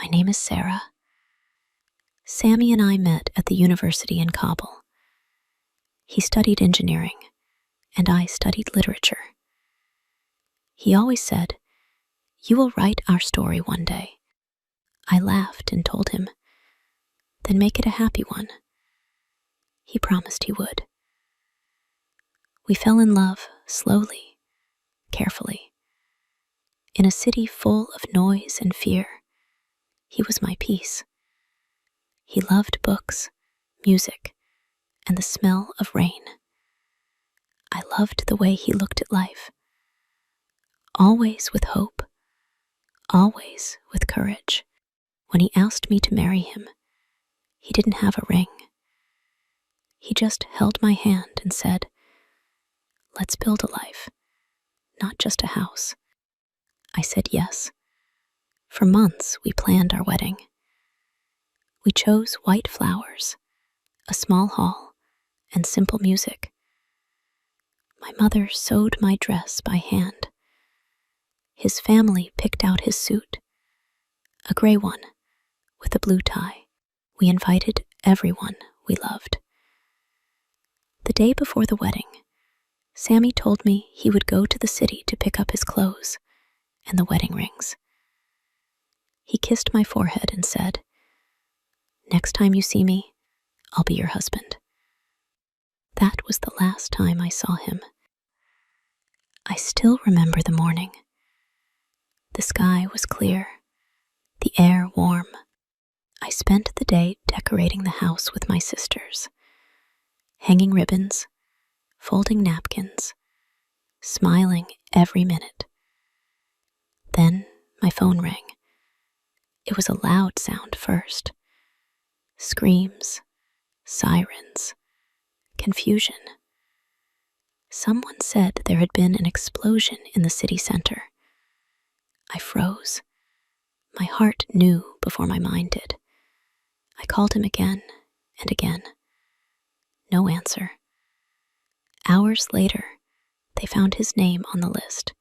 My name is Sarah. Sammy and I met at the university in Kabul. He studied engineering, and I studied literature. He always said, "You will write our story one day." I laughed and told him, "Then make it a happy one." He promised he would. We fell in love slowly, carefully. In a city full of noise and fear, he was my peace. He loved books, music, and the smell of rain. I loved the way he looked at life, always with hope, always with courage. When he asked me to marry him, he didn't have a ring. He just held my hand and said, "Let's build a life, not just a house." I said yes. For months, we planned our wedding. We chose white flowers, a small hall, and simple music. My mother sewed my dress by hand. His family picked out his suit, a gray one with a blue tie. We invited everyone we loved. The day before the wedding, Sammy told me he would go to the city to pick up his clothes and the wedding rings. He kissed my forehead and said, "Next time you see me, I'll be your husband." That was the last time I saw him. I still remember the morning. The sky was clear, the air warm. I spent the day decorating the house with my sisters, hanging ribbons, folding napkins, smiling every minute. Then my phone rang. It was a loud sound first. Screams, sirens, confusion. Someone said there had been an explosion in the city center. I froze. My heart knew before my mind did. I called him again and again. No answer. Hours later, they found his name on the list.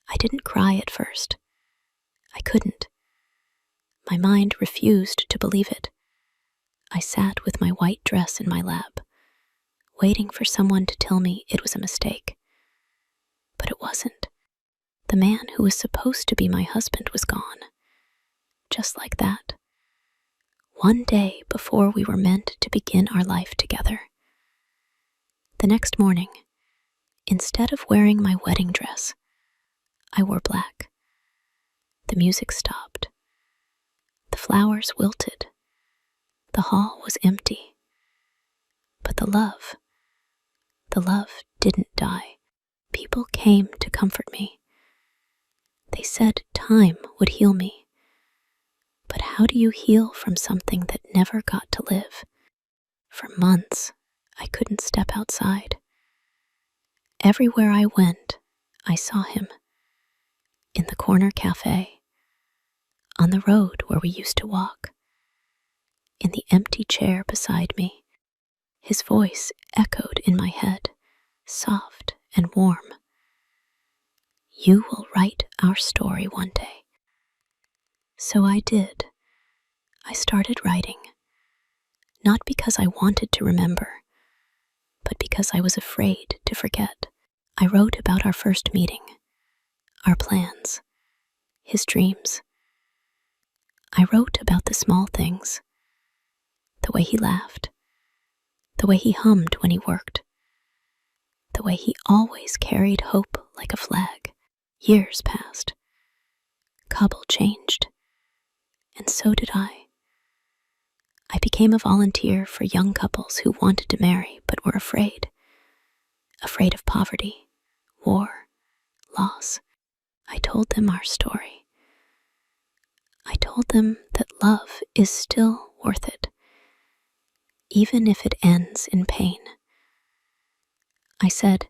I didn't cry at first. I couldn't. My mind refused to believe it. I sat with my white dress in my lap, waiting for someone to tell me it was a mistake. But it wasn't. The man who was supposed to be my husband was gone. Just like that. One day before we were meant to begin our life together. The next morning, instead of wearing my wedding dress, I wore black. The music stopped. The flowers wilted. The hall was empty. But the love didn't die. People came to comfort me. They said time would heal me. But how do you heal from something that never got to live? For months, I couldn't step outside. Everywhere I went, I saw him. In the corner cafe, on the road where we used to walk, in the empty chair beside me. His voice echoed in my head, soft and warm. "You will write our story one day." So I did. I started writing, not because I wanted to remember, but because I was afraid to forget. I wrote about our first meeting, our plans, his dreams. I wrote about the small things, the way he laughed, the way he hummed when he worked, the way he always carried hope like a flag. Years passed. Kabul changed, and so did I. I became a volunteer for young couples who wanted to marry but were afraid of poverty, war, loss. I told them our story. I told them that love is still worth it, even if it ends in pain. I said,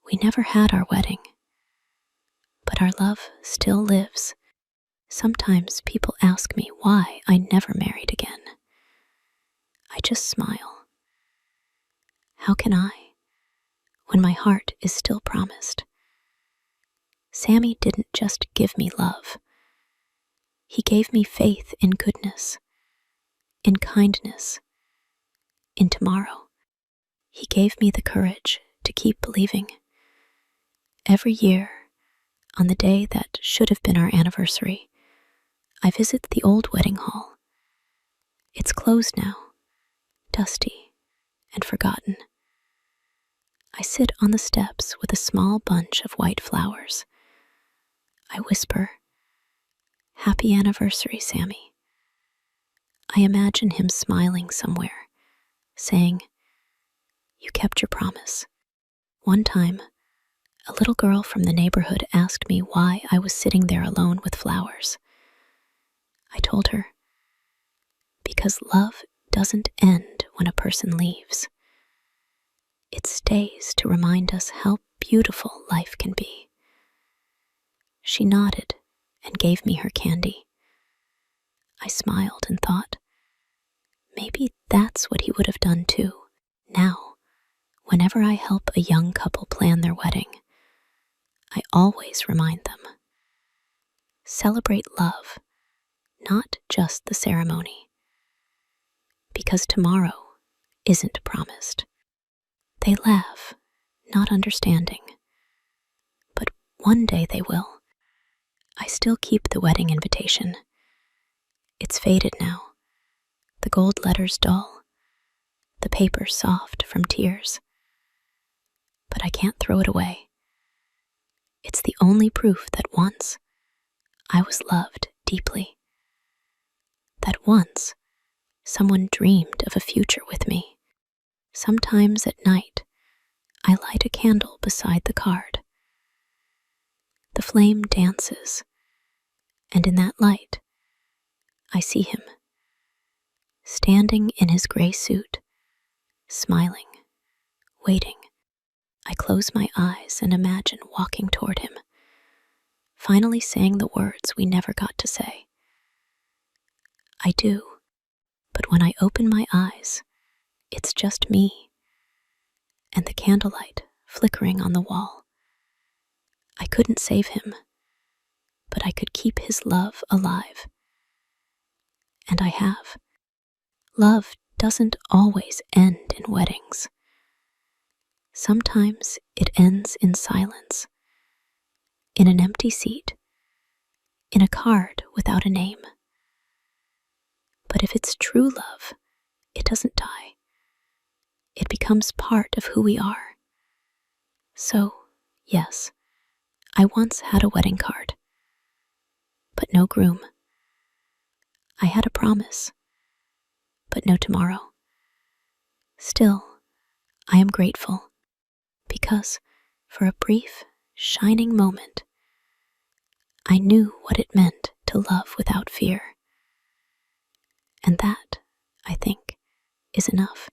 we never had our wedding, but our love still lives. Sometimes people ask me why I never married again. I just smile. How can I, when my heart is still promised? Sammy didn't just give me love. He gave me faith in goodness, in kindness, in tomorrow. He gave me the courage to keep believing. Every year, on the day that should have been our anniversary, I visit the old wedding hall. It's closed now, dusty and forgotten. I sit on the steps with a small bunch of white flowers. I whisper, "Happy anniversary, Sammy." I imagine him smiling somewhere, saying, "You kept your promise." One time, a little girl from the neighborhood asked me why I was sitting there alone with flowers. I told her, because love doesn't end when a person leaves. It stays to remind us how beautiful life can be. She nodded and gave me her candy. I smiled and thought, maybe that's what he would have done too. Now, whenever I help a young couple plan their wedding, I always remind them. Celebrate love, not just the ceremony. Because tomorrow isn't promised. They laugh, not understanding. But one day they will. I still keep the wedding invitation. It's faded now, the gold letters dull, the paper soft from tears. But I can't throw it away. It's the only proof that once I was loved deeply. That once someone dreamed of a future with me. Sometimes at night, I light a candle beside the card. The flame dances, and in that light, I see him, standing in his gray suit, smiling, waiting. I close my eyes and imagine walking toward him, finally saying the words we never got to say. I do, but when I open my eyes, it's just me and the candlelight flickering on the wall. I couldn't save him, but I could keep his love alive. And I have. Love doesn't always end in weddings. Sometimes it ends in silence, in an empty seat, in a card without a name. But if it's true love, it doesn't die. It becomes part of who we are. So, yes, I once had a wedding card, but no groom. I had a promise, but no tomorrow. Still, I am grateful, because for a brief, shining moment, I knew what it meant to love without fear. And that, I think, is enough.